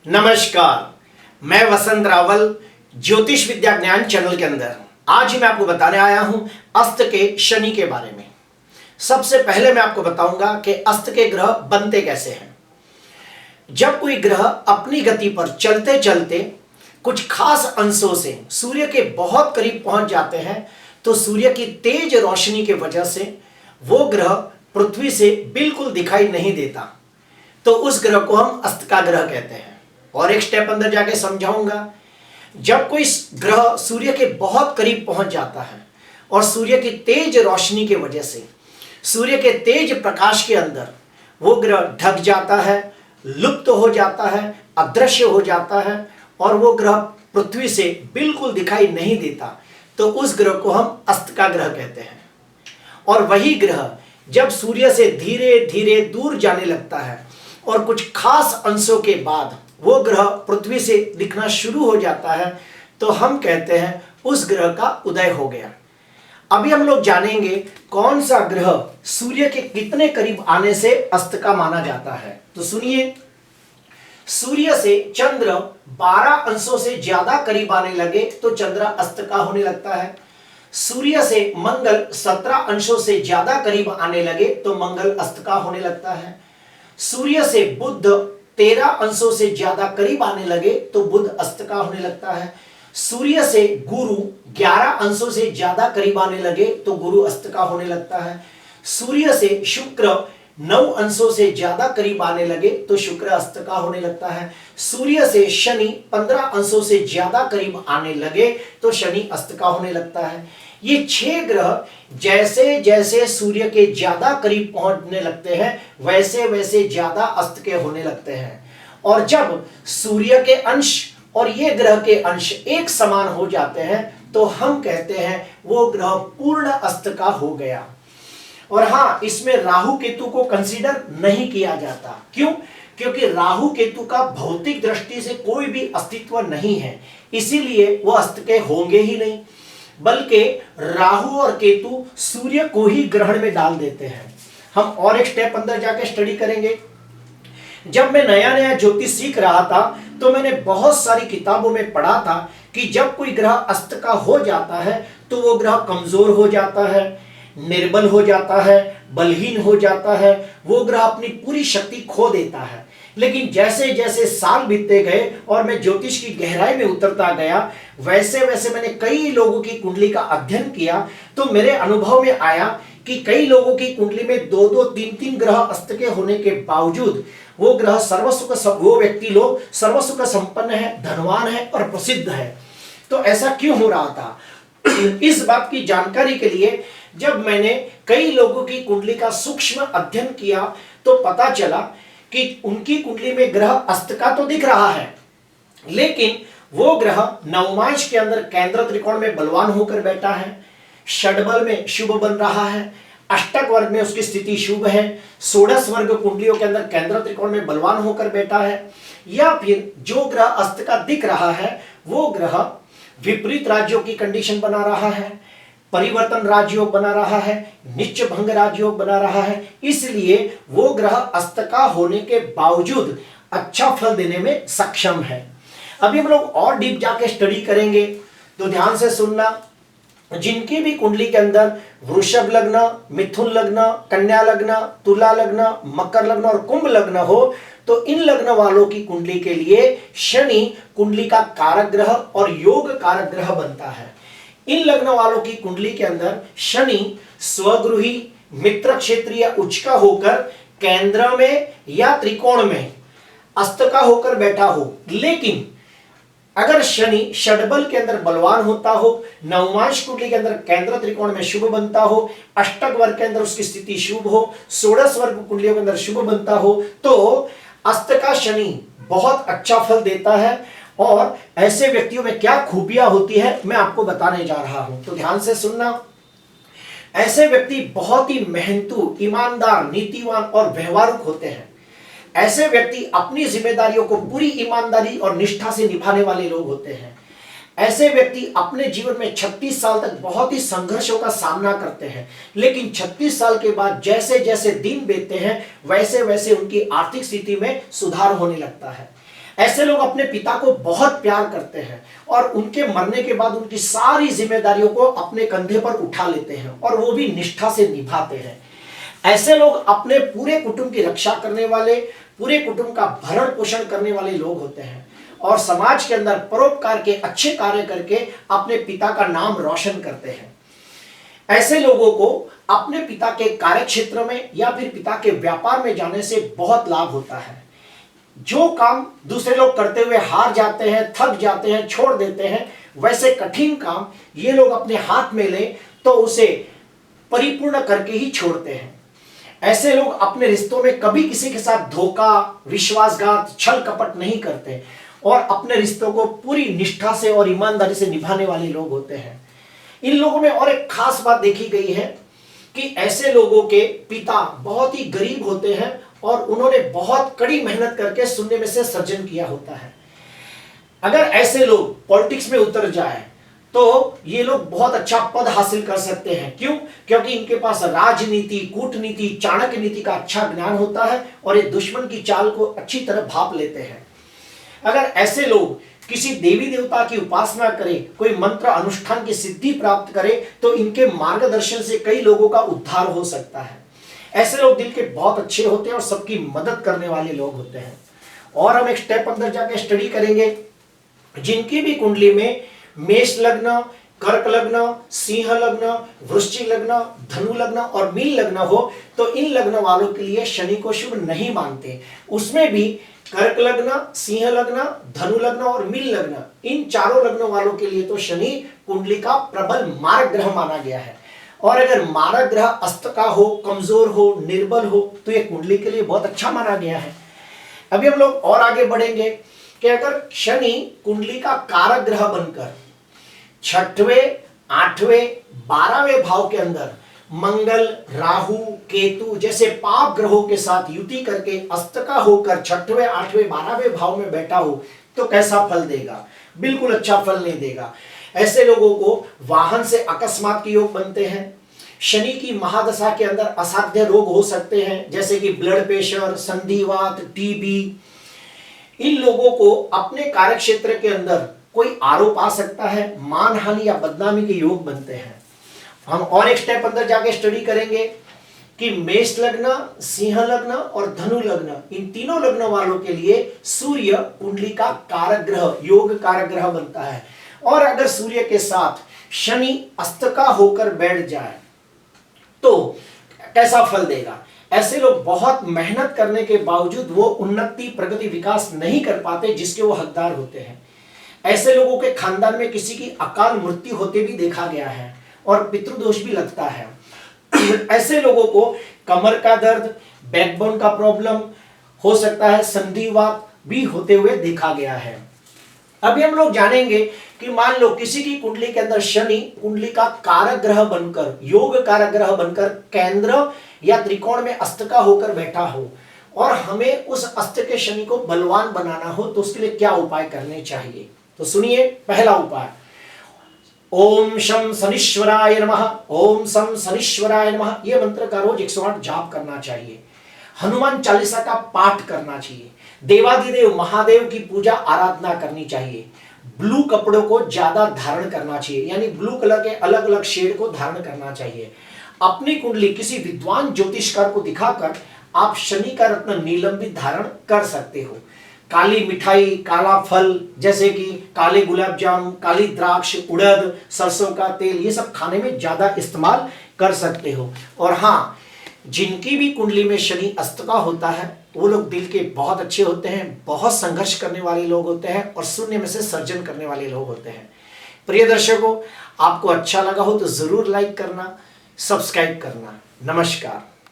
नमस्कार, मैं वसंत रावल ज्योतिष विद्या ज्ञान चैनल के अंदर आज मैं आपको बताने आया हूं अस्त के शनि के बारे में। सबसे पहले मैं आपको बताऊंगा कि अस्त के ग्रह बनते कैसे हैं। जब कोई ग्रह अपनी गति पर चलते चलते कुछ खास अंशों से सूर्य के बहुत करीब पहुंच जाते हैं तो सूर्य की तेज रोशनी की वजह से वो ग्रह पृथ्वी से बिल्कुल दिखाई नहीं देता, तो उस ग्रह को हम अस्त का ग्रह कहते हैं। और एक स्टेप अंदर जाके समझाऊंगा। जब कोई ग्रह सूर्य के बहुत करीब पहुंच जाता है और सूर्य की तेज रोशनी की वजह से सूर्य के तेज प्रकाश के अंदर वो ग्रह ढक जाता है, लुप्त हो जाता है, अदृश्य हो जाता है और वो ग्रह पृथ्वी से बिल्कुल दिखाई नहीं देता, तो उस ग्रह को हम अस्त का ग्रह कहते हैं। और वही ग्रह जब सूर्य से धीरे धीरे दूर जाने लगता है और कुछ खास अंशों के बाद वो ग्रह पृथ्वी से दिखना शुरू हो जाता है तो हम कहते हैं उस ग्रह का उदय हो गया। अभी हम लोग जानेंगे कौन सा ग्रह सूर्य के कितने करीब आने से अस्त का माना जाता है। तो सुनिए, सूर्य से चंद्र 12 अंशों से ज्यादा करीब आने लगे तो चंद्र अस्त का होने लगता है। सूर्य से मंगल 17 अंशों से ज्यादा करीब आने लगे तो मंगल अस्त का होने लगता है। सूर्य से बुध 13 अंशों से ज्यादा करीब आने लगे तो बुध अस्त का होने लगता है। सूर्य से गुरु 11 अंशों से ज्यादा करीब आने लगे तो गुरु अस्त का होने लगता है। सूर्य से शुक्र 9 अंशों से ज्यादा करीब आने लगे तो शुक्र अस्त का होने लगता है। सूर्य से शनि 15 अंशों से ज्यादा करीब आने लगे तो शनि अस्त का होने लगता है। ये 6 ग्रह जैसे जैसे सूर्य के ज्यादा करीब पहुंचने लगते हैं वैसे वैसे ज्यादा अस्त के होने लगते हैं। और जब सूर्य के अंश और ये ग्रह के अंश एक समान हो जाते हैं तो हम कहते हैं वो ग्रह पूर्ण अस्त का हो गया। और हाँ, इसमें राहु केतु को कंसीडर नहीं किया जाता। क्यों? क्योंकि राहु केतु का भौतिक दृष्टि से कोई भी अस्तित्व नहीं है, इसीलिए वो अस्त के होंगे ही नहीं। बल्कि राहु और केतु सूर्य को ही ग्रहण में डाल देते हैं। हम और एक स्टेप अंदर जाके स्टडी करेंगे। जब मैं नया नया ज्योतिष सीख रहा था तो मैंने बहुत सारी किताबों में पढ़ा था कि जब कोई ग्रह अस्त का हो जाता है तो वो ग्रह कमजोर हो जाता है, निर्बल हो जाता है, बलहीन हो जाता है, वो ग्रह अपनी पूरी शक्ति खो देता है। लेकिन जैसे जैसे साल बीतते गए और मैं ज्योतिष की गहराई में उतरता गया वैसे वैसे मैंने कई लोगों की कुंडली का अध्ययन किया तो मेरे अनुभव में आया कि कई लोगों की कुंडली में 2-2, 3-3 ग्रह अस्त के होने के बावजूद वो ग्रह वो व्यक्ति लोग सर्वसुख संपन्न है, धनवान है और प्रसिद्ध है। तो ऐसा क्यों हो रहा था? इस बात की जानकारी के लिए जब मैंने कई लोगों की कुंडली का सूक्ष्म अध्ययन किया तो पता चला कि उनकी कुंडली में ग्रह अस्त का तो दिख रहा है, लेकिन वो ग्रह नवमांश के अंदर केंद्र त्रिकोण में बलवान होकर बैठा है, षडबल में शुभ बन रहा है, अष्टक वर्ग में उसकी स्थिति शुभ है, षोडश वर्ग कुंडलियों के अंदर केंद्र त्रिकोण में बलवान होकर बैठा है, या फिर जो ग्रह अस्त का दिख रहा है वो ग्रह विपरीत राज्यों की कंडीशन बना रहा है, परिवर्तन राजयोग बना रहा है, निच्च भंग राजयोग बना रहा है, इसलिए वो ग्रह अस्त का होने के बावजूद अच्छा फल देने में सक्षम है। अभी हम लोग और डीप जाके स्टडी करेंगे तो ध्यान से सुनना। जिनकी भी कुंडली के अंदर वृषभ लग्न, मिथुन लग्न, कन्या लग्न, तुला लग्न, मकर लग्न और कुंभ लग्न हो तो इन लग्न वालों की कुंडली के लिए शनि कुंडली का कारक ग्रह और योग कारक ग्रह बनता है। इन लग्न वालों की कुंडली के अंदर शनि स्वगृही मित्र क्षेत्रीय उच्च का होकर केंद्र में या त्रिकोण में अस्त का होकर बैठा हो, लेकिन अगर शनि षडबल के अंदर बलवान होता हो, नवमांश कुंडली के अंदर केंद्र त्रिकोण में शुभ बनता हो, अष्टक वर्ग के अंदर उसकी स्थिति शुभ हो, षोडश वर्ग कुंडलियों के अंदर शुभ बनता हो, तो अस्त का शनि बहुत अच्छा फल देता है। और ऐसे व्यक्तियों में क्या खूबियां होती है मैं आपको बताने जा रहा हूं, तो ध्यान से सुनना। ऐसे व्यक्ति बहुत ही मेहनतू, ईमानदार, नीतिवान और व्यवहारिक होते हैं। ऐसे व्यक्ति अपनी जिम्मेदारियों को पूरी ईमानदारी और निष्ठा से निभाने वाले लोग होते हैं। ऐसे व्यक्ति अपने जीवन में 36 साल तक बहुत ही संघर्षों का सामना करते हैं, लेकिन 36 साल के बाद जैसे जैसे दिन बीतते हैं वैसे वैसे उनकी आर्थिक स्थिति में सुधार होने लगता है। ऐसे लोग अपने पिता को बहुत प्यार करते हैं और उनके मरने के बाद उनकी सारी जिम्मेदारियों को अपने कंधे पर उठा लेते हैं और वो भी निष्ठा से निभाते हैं। ऐसे लोग अपने पूरे कुटुंब की रक्षा करने वाले, पूरे कुटुंब का भरण पोषण करने वाले लोग होते हैं और समाज के अंदर परोपकार के अच्छे कार्य करके अपने पिता का नाम रोशन करते हैं। ऐसे लोगों को अपने पिता के कार्य क्षेत्र में या फिर पिता के व्यापार में जाने से बहुत लाभ होता है। जो काम दूसरे लोग करते हुए हार जाते हैं, थक जाते हैं, छोड़ देते हैं, वैसे कठिन काम ये लोग अपने हाथ में ले तो उसे परिपूर्ण करके ही छोड़ते हैं। ऐसे लोग अपने रिश्तों में कभी किसी के साथ धोखा, विश्वासघात, छल कपट नहीं करते और अपने रिश्तों को पूरी निष्ठा से और ईमानदारी से निभाने वाले लोग होते हैं। इन लोगों में और एक खास बात देखी गई है कि ऐसे लोगों के पिता बहुत ही गरीब होते हैं और उन्होंने बहुत कड़ी मेहनत करके शून्य में से सृजन किया होता है। अगर ऐसे लोग पॉलिटिक्स में उतर जाए तो ये लोग बहुत अच्छा पद हासिल कर सकते हैं। क्यों? क्योंकि इनके पास राजनीति, कूटनीति, चाणक्य नीति का अच्छा ज्ञान होता है और ये दुश्मन की चाल को अच्छी तरह भांप लेते हैं। अगर ऐसे लोग किसी देवी देवता की उपासना करें, कोई मंत्र अनुष्ठान की सिद्धि प्राप्त करें तो इनके मार्गदर्शन से कई लोगों का उद्धार हो सकता है। ऐसे लोग दिल के बहुत अच्छे होते हैं और सबकी मदद करने वाले लोग होते हैं। और हम एक स्टेप अंदर जाके स्टडी करेंगे। जिनकी भी कुंडली में मेष लग्न, कर्क लग्न, सिंह लग्न, वृश्चिक लग्न, धनु लग्न और मीन लग्न हो तो इन लग्न वालों के लिए शनि को शुभ नहीं मानते। उसमें भी कर्क लग्न, सिंह लग्न, धनु लग्न और मीन लग्न, इन चारों लग्न वालों के लिए तो शनि कुंडली का प्रबल मारक ग्रह माना गया है। और अगर मारक ग्रह अस्त का हो, कमजोर हो, निर्बल हो तो यह कुंडली के लिए बहुत अच्छा माना गया है। अभी हम लोग और आगे बढ़ेंगे कि अगर शनि कुंडली का कारक ग्रह बनकर 6वें, 8वें, 12वें भाव के अंदर मंगल, राहु, केतु जैसे पाप ग्रहों के साथ युति करके अस्त का होकर 6वें, 8वें, 12वें भाव में बैठा हो तो कैसा फल देगा? बिल्कुल अच्छा फल नहीं देगा। ऐसे लोगों को वाहन से अकस्मात के योग बनते हैं। शनि की महादशा के अंदर असाध्य रोग हो सकते हैं जैसे कि ब्लड प्रेशर, संधिवात, टीबी। इन लोगों को अपने कार्य क्षेत्र के अंदर कोई आरोप आ सकता है, मानहानि या बदनामी के योग बनते हैं। हम और एक स्टेप अंदर जाके स्टडी करेंगे कि मेष लग्न, सिंह लग्न और धनु लग्न, इन तीनों लग्न वालों के लिए सूर्य कुंडली का कारक ग्रह, योग कारक ग्रह बनता है। और अगर सूर्य के साथ शनि अस्त का होकर बैठ जाए तो कैसा फल देगा? ऐसे लोग बहुत मेहनत करने के बावजूद वो उन्नति, प्रगति, विकास नहीं कर पाते जिसके वो हकदार होते हैं। ऐसे लोगों के खानदान में किसी की अकाल मृत्यु होते भी देखा गया है और पितृदोष भी लगता है। ऐसे लोगों को कमर का दर्द, बैकबोन का प्रॉब्लम हो सकता है, संधिवात भी होते हुए देखा गया है। अभी हम लोग जानेंगे कि मान लो किसी की कुंडली के अंदर शनि कुंडली का कारक ग्रह बनकर, योग कारक ग्रह बनकर केंद्र या त्रिकोण में अस्त का होकर बैठा हो और हमें उस अस्त के शनि को बलवान बनाना हो तो उसके लिए क्या उपाय करने चाहिए? तो सुनिए, पहला उपाय, ओम शम शनिश्वराय नमः, ओम शम शनिश्वराय नमः, यह मंत्र का रोज 108 जाप करना चाहिए। हनुमान चालीसा का पाठ करना चाहिए। देवादिदेव महादेव की पूजा आराधना करनी चाहिए। ब्लू कपड़ों को ज्यादा धारण करना चाहिए, यानी ब्लू कलर के अलग अलग शेड को धारण करना चाहिए। अपनी कुंडली किसी विद्वान ज्योतिषकार को दिखाकर आप शनि का रत्न नीलम भी धारण कर सकते हो। काली मिठाई, काला फल जैसे कि काले गुलाब जामुन, काली द्राक्ष, उड़द, सरसों का तेल, ये सब खाने में ज्यादा इस्तेमाल कर सकते हो। और हाँ, जिनकी भी कुंडली में शनि अस्त का होता है वो लोग दिल के बहुत अच्छे होते हैं, बहुत संघर्ष करने वाले लोग होते हैं और शून्य में से सर्जन करने वाले लोग होते हैं। प्रिय दर्शकों, आपको अच्छा लगा हो तो जरूर लाइक करना, सब्सक्राइब करना। नमस्कार।